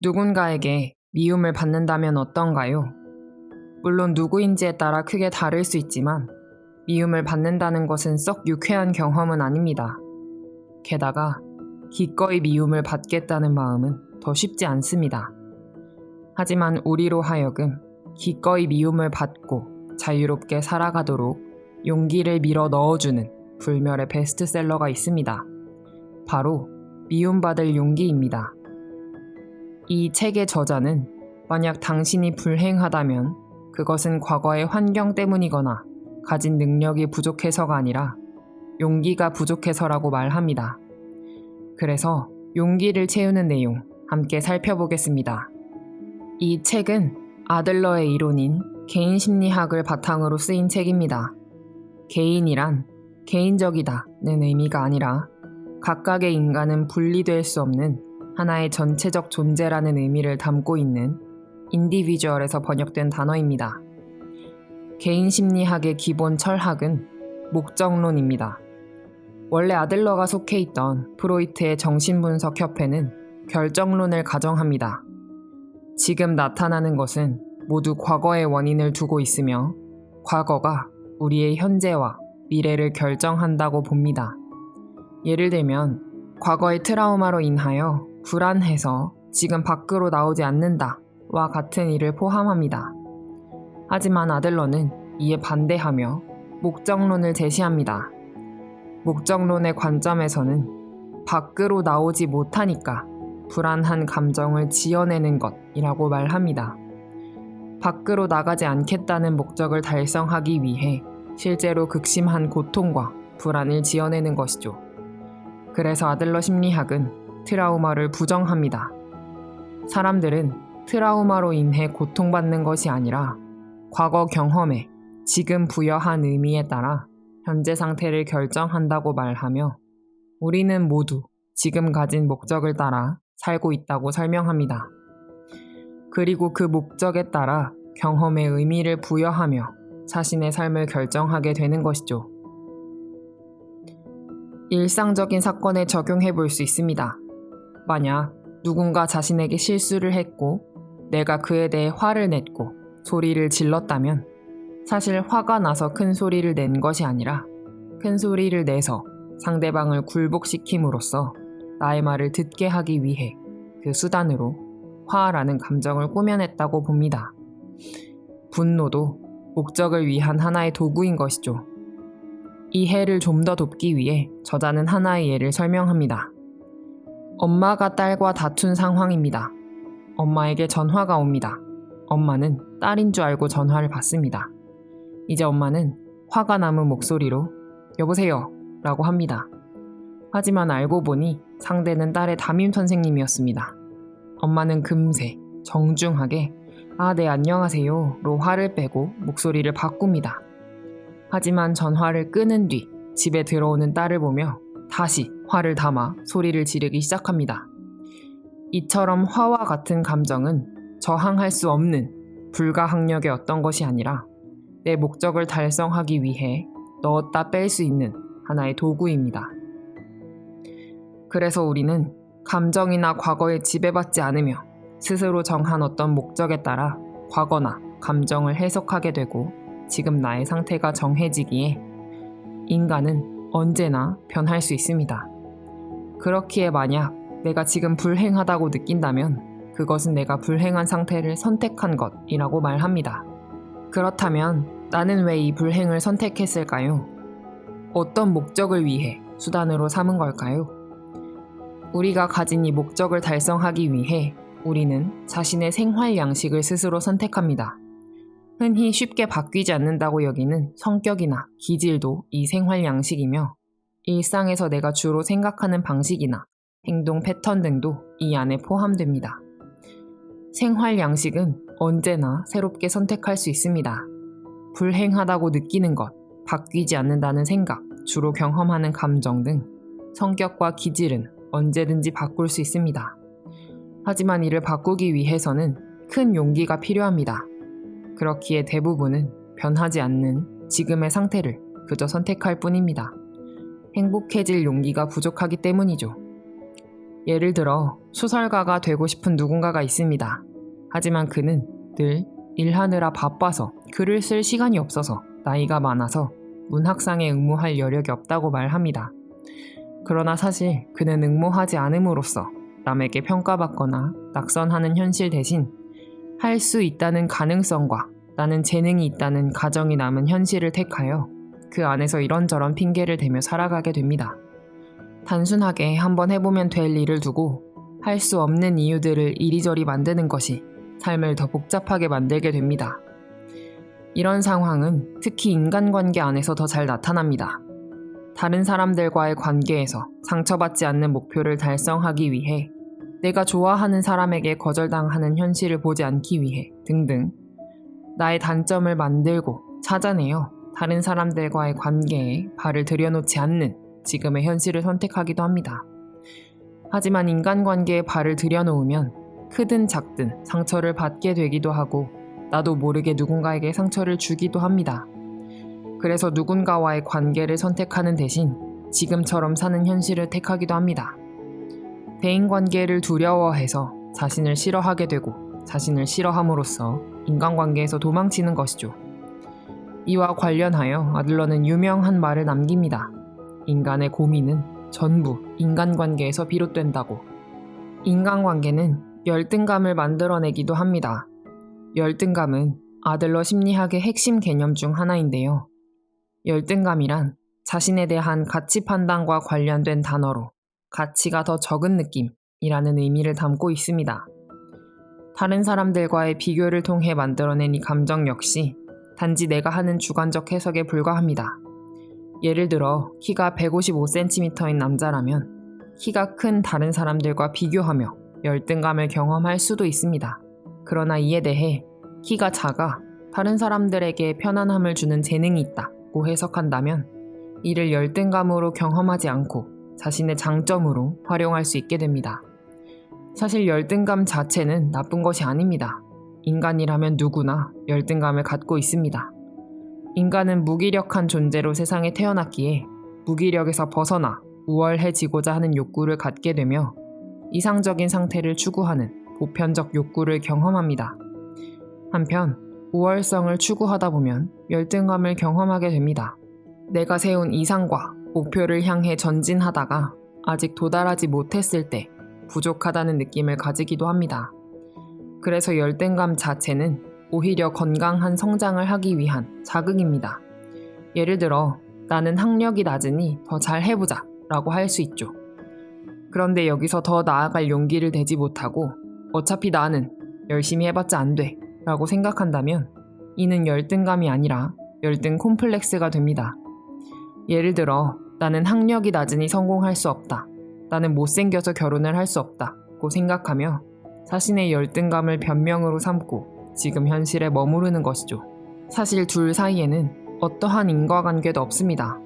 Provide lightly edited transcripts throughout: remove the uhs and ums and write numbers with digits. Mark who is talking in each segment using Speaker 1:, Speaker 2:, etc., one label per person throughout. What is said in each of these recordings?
Speaker 1: 누군가에게 미움을 받는다면 어떤가요? 물론 누구인지에 따라 크게 다를 수 있지만 미움을 받는다는 것은 썩 유쾌한 경험은 아닙니다. 게다가 기꺼이 미움을 받겠다는 마음은 더 쉽지 않습니다. 하지만 우리로 하여금 기꺼이 미움을 받고 자유롭게 살아가도록 용기를 밀어 넣어주는 불멸의 베스트셀러가 있습니다. 바로 미움받을 용기입니다. 이 책의 저자는 만약 당신이 불행하다면 그것은 과거의 환경 때문이거나 가진 능력이 부족해서가 아니라 용기가 부족해서라고 말합니다. 그래서 용기를 채우는 내용 함께 살펴보겠습니다. 이 책은 아들러의 이론인 개인심리학을 바탕으로 쓰인 책입니다. 개인이란 개인적이다는 의미가 아니라 각각의 인간은 분리될 수 없는 하나의 전체적 존재라는 의미를 담고 있는 인디비주얼에서 번역된 단어입니다. 개인심리학의 기본 철학은 목적론입니다. 원래 아들러가 속해 있던 프로이트의 정신분석협회는 결정론을 가정합니다. 지금 나타나는 것은 모두 과거의 원인을 두고 있으며 과거가 우리의 현재와 미래를 결정한다고 봅니다. 예를 들면 과거의 트라우마로 인하여 불안해서 지금 밖으로 나오지 않는다와 같은 일을 포함합니다. 하지만 아들러는 이에 반대하며 목적론을 제시합니다. 목적론의 관점에서는 밖으로 나오지 못하니까 불안한 감정을 지어내는 것이라고 말합니다. 밖으로 나가지 않겠다는 목적을 달성하기 위해 실제로 극심한 고통과 불안을 지어내는 것이죠. 그래서 아들러 심리학은 트라우마를 부정합니다. 사람들은 트라우마로 인해 고통받는 것이 아니라 과거 경험에 지금 부여한 의미에 따라 현재 상태를 결정한다고 말하며 우리는 모두 지금 가진 목적을 따라 살고 있다고 설명합니다. 그리고 그 목적에 따라 경험에 의미를 부여하며 자신의 삶을 결정하게 되는 것이죠. 일상적인 사건에 적용해 볼 수 있습니다. 만약 누군가 자신에게 실수를 했고 내가 그에 대해 화를 냈고 소리를 질렀다면 사실 화가 나서 큰 소리를 낸 것이 아니라 큰 소리를 내서 상대방을 굴복시킴으로써 나의 말을 듣게 하기 위해 그 수단으로 화라는 감정을 꾸며냈다고 봅니다. 분노도 목적을 위한 하나의 도구인 것이죠. 이 해를 좀 더 돕기 위해 저자는 하나의 예를 설명합니다. 엄마가 딸과 다툰 상황입니다. 엄마에게 전화가 옵니다. 엄마는 딸인 줄 알고 전화를 받습니다. 이제 엄마는 화가 남은 목소리로 여보세요 라고 합니다. 하지만 알고 보니 상대는 딸의 담임 선생님이었습니다. 엄마는 금세 정중하게 네 안녕하세요 로 화를 빼고 목소리를 바꿉니다. 하지만 전화를 끊은 뒤 집에 들어오는 딸을 보며 다시 화를 담아 소리를 지르기 시작합니다. 이처럼 화와 같은 감정은 저항할 수 없는 불가항력의 어떤 것이 아니라 내 목적을 달성하기 위해 넣었다 뺄 수 있는 하나의 도구입니다. 그래서 우리는 감정이나 과거에 지배받지 않으며 스스로 정한 어떤 목적에 따라 과거나 감정을 해석하게 되고 지금 나의 상태가 정해지기에 인간은 언제나 변할 수 있습니다. 그렇기에 만약 내가 지금 불행하다고 느낀다면 그것은 내가 불행한 상태를 선택한 것이라고 말합니다. 그렇다면 나는 왜 이 불행을 선택했을까요? 어떤 목적을 위해 수단으로 삼은 걸까요? 우리가 가진 이 목적을 달성하기 위해 우리는 자신의 생활 양식을 스스로 선택합니다. 흔히 쉽게 바뀌지 않는다고 여기는 성격이나 기질도 이 생활 양식이며 일상에서 내가 주로 생각하는 방식이나 행동 패턴 등도 이 안에 포함됩니다. 생활 양식은 언제나 새롭게 선택할 수 있습니다. 불행하다고 느끼는 것, 바뀌지 않는다는 생각, 주로 경험하는 감정 등 성격과 기질은 언제든지 바꿀 수 있습니다. 하지만 이를 바꾸기 위해서는 큰 용기가 필요합니다. 그렇기에 대부분은 변하지 않는 지금의 상태를 그저 선택할 뿐입니다. 행복해질 용기가 부족하기 때문이죠. 예를 들어 소설가가 되고 싶은 누군가가 있습니다. 하지만 그는 늘 일하느라 바빠서 글을 쓸 시간이 없어서 나이가 많아서 문학상에 응모할 여력이 없다고 말합니다. 그러나 사실 그는 응모하지 않음으로써 남에게 평가받거나 낙선하는 현실 대신 할 수 있다는 가능성과 나는 재능이 있다는 가정이 남은 현실을 택하여 그 안에서 이런저런 핑계를 대며 살아가게 됩니다. 단순하게 한번 해보면 될 일을 두고 할 수 없는 이유들을 이리저리 만드는 것이 삶을 더 복잡하게 만들게 됩니다. 이런 상황은 특히 인간관계 안에서 더 잘 나타납니다. 다른 사람들과의 관계에서 상처받지 않는 목표를 달성하기 위해 내가 좋아하는 사람에게 거절당하는 현실을 보지 않기 위해 등등 나의 단점을 만들고 찾아내어 다른 사람들과의 관계에 발을 들여놓지 않는 지금의 현실을 선택하기도 합니다. 하지만 인간관계에 발을 들여놓으면 크든 작든 상처를 받게 되기도 하고 나도 모르게 누군가에게 상처를 주기도 합니다. 그래서 누군가와의 관계를 선택하는 대신 지금처럼 사는 현실을 택하기도 합니다. 대인관계를 두려워해서 자신을 싫어하게 되고 자신을 싫어함으로써 인간관계에서 도망치는 것이죠. 이와 관련하여 아들러는 유명한 말을 남깁니다. 인간의 고민은 전부 인간관계에서 비롯된다고. 인간관계는 열등감을 만들어내기도 합니다. 열등감은 아들러 심리학의 핵심 개념 중 하나인데요. 열등감이란 자신에 대한 가치 판단과 관련된 단어로 가치가 더 적은 느낌이라는 의미를 담고 있습니다. 다른 사람들과의 비교를 통해 만들어낸 이 감정 역시 단지 내가 하는 주관적 해석에 불과합니다. 예를 들어 키가 155cm인 남자라면 키가 큰 다른 사람들과 비교하며 열등감을 경험할 수도 있습니다. 그러나 이에 대해 키가 작아 다른 사람들에게 편안함을 주는 재능이 있다고 해석한다면 이를 열등감으로 경험하지 않고 자신의 장점으로 활용할 수 있게 됩니다. 사실 열등감 자체는 나쁜 것이 아닙니다. 인간이라면 누구나 열등감을 갖고 있습니다. 인간은 무기력한 존재로 세상에 태어났기에 무기력에서 벗어나 우월해지고자 하는 욕구를 갖게 되며 이상적인 상태를 추구하는 보편적 욕구를 경험합니다. 한편 우월성을 추구하다 보면 열등감을 경험하게 됩니다. 내가 세운 이상과 목표를 향해 전진하다가 아직 도달하지 못했을 때 부족하다는 느낌을 가지기도 합니다. 그래서 열등감 자체는 오히려 건강한 성장을 하기 위한 자극입니다. 예를 들어 나는 학력이 낮으니 더 잘 해보자 라고 할 수 있죠. 그런데 여기서 더 나아갈 용기를 내지 못하고 어차피 나는 열심히 해봤자 안 돼 라고 생각한다면 이는 열등감이 아니라 열등 콤플렉스가 됩니다. 예를 들어 나는 학력이 낮으니 성공할 수 없다. 나는 못생겨서 결혼을 할 수 없다고 생각하며 자신의 열등감을 변명으로 삼고 지금 현실에 머무르는 것이죠. 사실 둘 사이에는 어떠한 인과관계도 없습니다.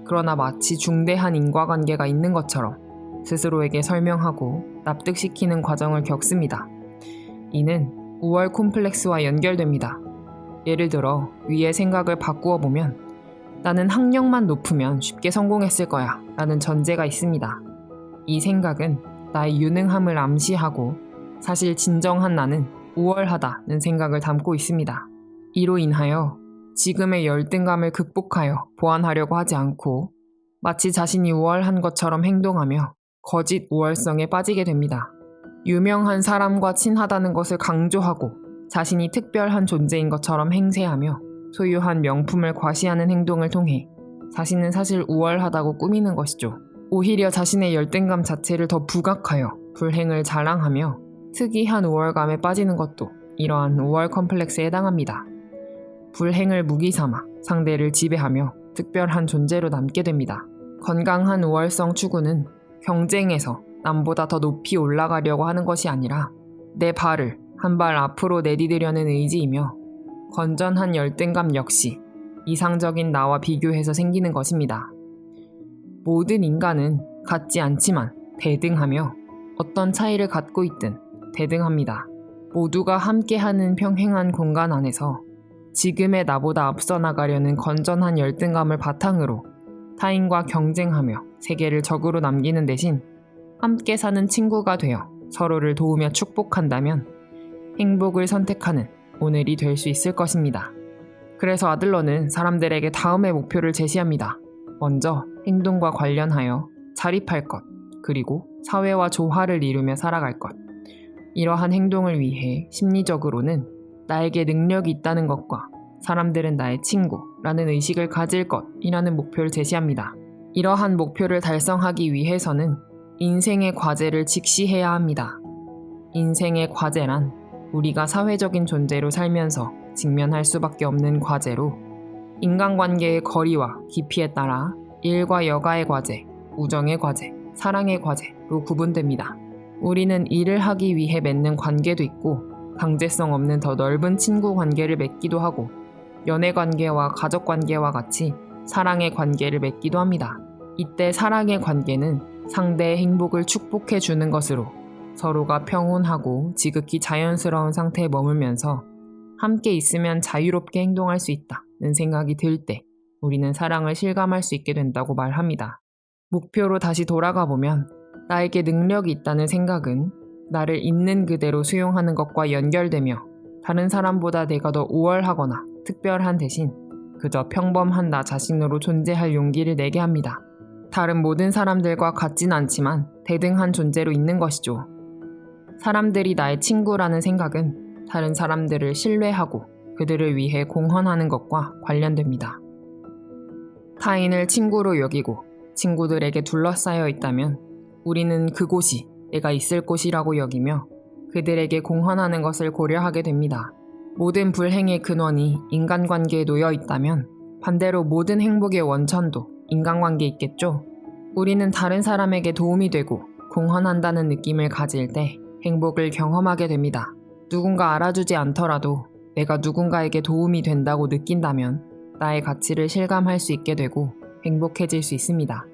Speaker 1: 그러나 마치 중대한 인과관계가 있는 것처럼 스스로에게 설명하고 납득시키는 과정을 겪습니다. 이는 우월 콤플렉스와 연결됩니다. 예를 들어 위의 생각을 바꾸어 보면 나는 학력만 높으면 쉽게 성공했을 거야 라는 전제가 있습니다. 이 생각은 나의 유능함을 암시하고 사실 진정한 나는 우월하다는 생각을 담고 있습니다. 이로 인하여 지금의 열등감을 극복하여 보완하려고 하지 않고 마치 자신이 우월한 것처럼 행동하며 거짓 우월성에 빠지게 됩니다. 유명한 사람과 친하다는 것을 강조하고 자신이 특별한 존재인 것처럼 행세하며 소유한 명품을 과시하는 행동을 통해 자신은 사실 우월하다고 꾸미는 것이죠. 오히려 자신의 열등감 자체를 더 부각하여 불행을 자랑하며 특이한 우월감에 빠지는 것도 이러한 우월 컴플렉스에 해당합니다. 불행을 무기 삼아 상대를 지배하며 특별한 존재로 남게 됩니다. 건강한 우월성 추구는 경쟁에서 남보다 더 높이 올라가려고 하는 것이 아니라 내 발을 한 발 앞으로 내디디려는 의지이며 건전한 열등감 역시 이상적인 나와 비교해서 생기는 것입니다. 모든 인간은 같지 않지만 대등하며 어떤 차이를 갖고 있든 대등합니다. 모두가 함께하는 평행한 공간 안에서 지금의 나보다 앞서 나가려는 건전한 열등감을 바탕으로 타인과 경쟁하며 세계를 적으로 남기는 대신 함께 사는 친구가 되어 서로를 도우며 축복한다면 행복을 선택하는 오늘이 될 수 있을 것입니다. 그래서 아들러는 사람들에게 다음의 목표를 제시합니다. 먼저 행동과 관련하여 자립할 것, 그리고 사회와 조화를 이루며 살아갈 것. 이러한 행동을 위해 심리적으로는 나에게 능력이 있다는 것과 사람들은 나의 친구라는 의식을 가질 것이라는 목표를 제시합니다. 이러한 목표를 달성하기 위해서는 인생의 과제를 직시해야 합니다. 인생의 과제란 우리가 사회적인 존재로 살면서 직면할 수밖에 없는 과제로 인간관계의 거리와 깊이에 따라 일과 여가의 과제, 우정의 과제, 사랑의 과제로 구분됩니다. 우리는 일을 하기 위해 맺는 관계도 있고 강제성 없는 더 넓은 친구 관계를 맺기도 하고 연애 관계와 가족 관계와 같이 사랑의 관계를 맺기도 합니다. 이때 사랑의 관계는 상대의 행복을 축복해 주는 것으로 서로가 평온하고 지극히 자연스러운 상태에 머물면서 함께 있으면 자유롭게 행동할 수 있다는 생각이 들 때 우리는 사랑을 실감할 수 있게 된다고 말합니다. 목표로 다시 돌아가 보면 나에게 능력이 있다는 생각은 나를 있는 그대로 수용하는 것과 연결되며 다른 사람보다 내가 더 우월하거나 특별한 대신 그저 평범한 나 자신으로 존재할 용기를 내게 합니다. 다른 모든 사람들과 같진 않지만 대등한 존재로 있는 것이죠. 사람들이 나의 친구라는 생각은 다른 사람들을 신뢰하고 그들을 위해 공헌하는 것과 관련됩니다. 타인을 친구로 여기고 친구들에게 둘러싸여 있다면 우리는 그곳이 내가 있을 곳이라고 여기며 그들에게 공헌하는 것을 고려하게 됩니다. 모든 불행의 근원이 인간관계에 놓여 있다면 반대로 모든 행복의 원천도 인간관계에 있겠죠. 우리는 다른 사람에게 도움이 되고 공헌한다는 느낌을 가질 때 행복을 경험하게 됩니다. 누군가 알아주지 않더라도 내가 누군가에게 도움이 된다고 느낀다면 나의 가치를 실감할 수 있게 되고 행복해질 수 있습니다.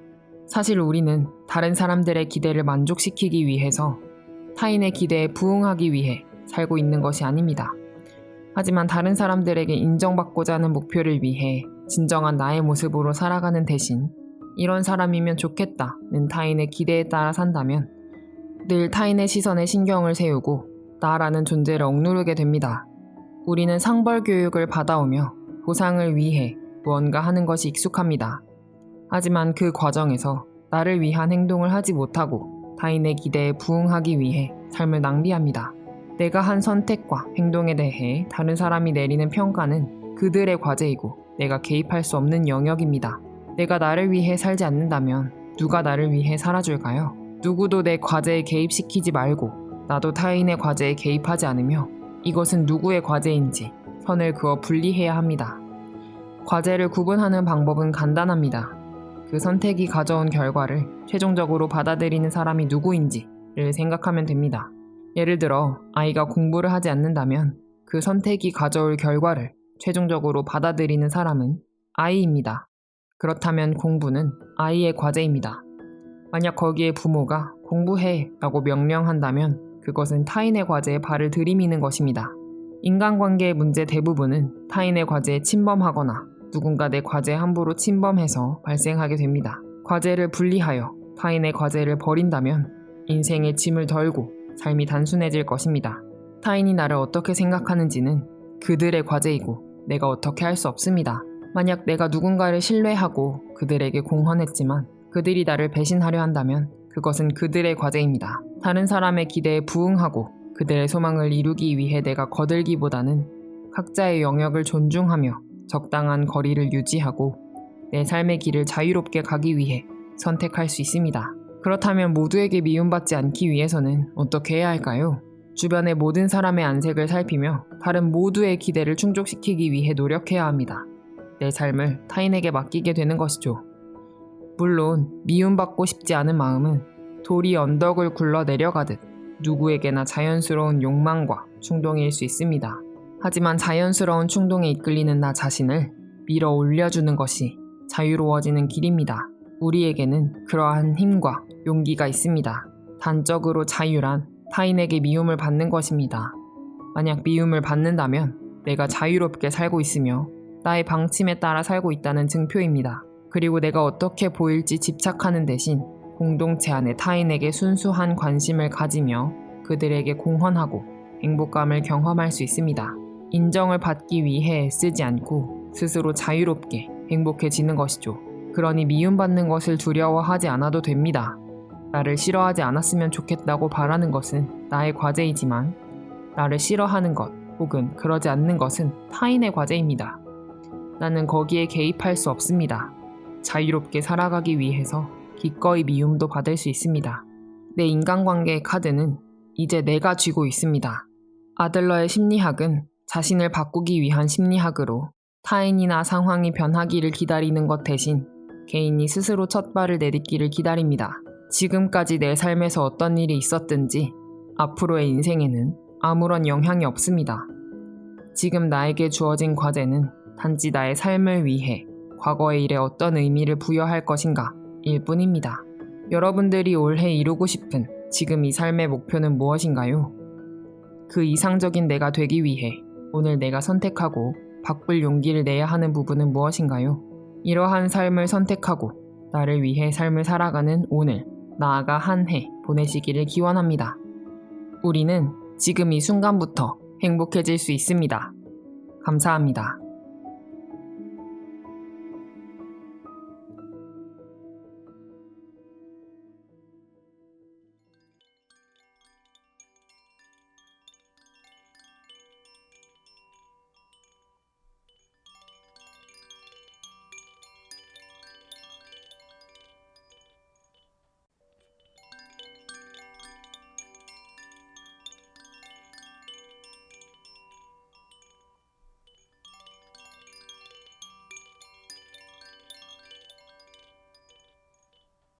Speaker 1: 사실 우리는 다른 사람들의 기대를 만족시키기 위해서 타인의 기대에 부응하기 위해 살고 있는 것이 아닙니다. 하지만 다른 사람들에게 인정받고자 하는 목표를 위해 진정한 나의 모습으로 살아가는 대신 이런 사람이면 좋겠다는 타인의 기대에 따라 산다면 늘 타인의 시선에 신경을 세우고 나라는 존재를 억누르게 됩니다. 우리는 상벌 교육을 받아오며 보상을 위해 무언가 하는 것이 익숙합니다. 하지만 그 과정에서 나를 위한 행동을 하지 못하고 타인의 기대에 부응하기 위해 삶을 낭비합니다. 내가 한 선택과 행동에 대해 다른 사람이 내리는 평가는 그들의 과제이고 내가 개입할 수 없는 영역입니다. 내가 나를 위해 살지 않는다면 누가 나를 위해 살아줄까요? 누구도 내 과제에 개입시키지 말고 나도 타인의 과제에 개입하지 않으며 이것은 누구의 과제인지 선을 그어 분리해야 합니다. 과제를 구분하는 방법은 간단합니다. 그 선택이 가져온 결과를 최종적으로 받아들이는 사람이 누구인지를 생각하면 됩니다. 예를 들어 아이가 공부를 하지 않는다면 그 선택이 가져올 결과를 최종적으로 받아들이는 사람은 아이입니다. 그렇다면 공부는 아이의 과제입니다. 만약 거기에 부모가 공부해 라고 명령한다면 그것은 타인의 과제에 발을 들이미는 것입니다. 인간관계의 문제 대부분은 타인의 과제에 침범하거나 누군가 내 과제에 함부로 침범해서 발생하게 됩니다. 과제를 분리하여 타인의 과제를 버린다면 인생의 짐을 덜고 삶이 단순해질 것입니다. 타인이 나를 어떻게 생각하는지는 그들의 과제이고 내가 어떻게 할 수 없습니다. 만약 내가 누군가를 신뢰하고 그들에게 공헌했지만 그들이 나를 배신하려 한다면 그것은 그들의 과제입니다. 다른 사람의 기대에 부응하고 그들의 소망을 이루기 위해 내가 거들기보다는 각자의 영역을 존중하며 적당한 거리를 유지하고 내 삶의 길을 자유롭게 가기 위해 선택할 수 있습니다. 그렇다면 모두에게 미움받지 않기 위해서는 어떻게 해야 할까요? 주변의 모든 사람의 안색을 살피며 다른 모두의 기대를 충족시키기 위해 노력해야 합니다. 내 삶을 타인에게 맡기게 되는 것이죠. 물론 미움받고 싶지 않은 마음은 돌이 언덕을 굴러 내려가듯 누구에게나 자연스러운 욕망과 충동일 수 있습니다. 하지만 자연스러운 충동에 이끌리는 나 자신을 밀어 올려주는 것이 자유로워지는 길입니다. 우리에게는 그러한 힘과 용기가 있습니다. 단적으로 자유란 타인에게 미움을 받는 것입니다. 만약 미움을 받는다면 내가 자유롭게 살고 있으며 나의 방침에 따라 살고 있다는 증표입니다. 그리고 내가 어떻게 보일지 집착하는 대신 공동체 안에 타인에게 순수한 관심을 가지며 그들에게 공헌하고 행복감을 경험할 수 있습니다. 인정을 받기 위해 애쓰지 않고 스스로 자유롭게 행복해지는 것이죠. 그러니 미움받는 것을 두려워하지 않아도 됩니다. 나를 싫어하지 않았으면 좋겠다고 바라는 것은 나의 과제이지만 나를 싫어하는 것 혹은 그러지 않는 것은 타인의 과제입니다. 나는 거기에 개입할 수 없습니다. 자유롭게 살아가기 위해서 기꺼이 미움도 받을 수 있습니다. 내 인간관계의 카드는 이제 내가 쥐고 있습니다. 아들러의 심리학은 자신을 바꾸기 위한 심리학으로 타인이나 상황이 변하기를 기다리는 것 대신 개인이 스스로 첫 발을 내딛기를 기다립니다. 지금까지 내 삶에서 어떤 일이 있었든지 앞으로의 인생에는 아무런 영향이 없습니다. 지금 나에게 주어진 과제는 단지 나의 삶을 위해 과거의 일에 어떤 의미를 부여할 것인가 일 뿐입니다. 여러분들이 올해 이루고 싶은 지금 이 삶의 목표는 무엇인가요? 그 이상적인 내가 되기 위해 오늘 내가 선택하고 바꿀 용기를 내야 하는 부분은 무엇인가요? 이러한 삶을 선택하고 나를 위해 삶을 살아가는 오늘, 나아가 한 해 보내시기를 기원합니다. 우리는 지금 이 순간부터 행복해질 수 있습니다. 감사합니다.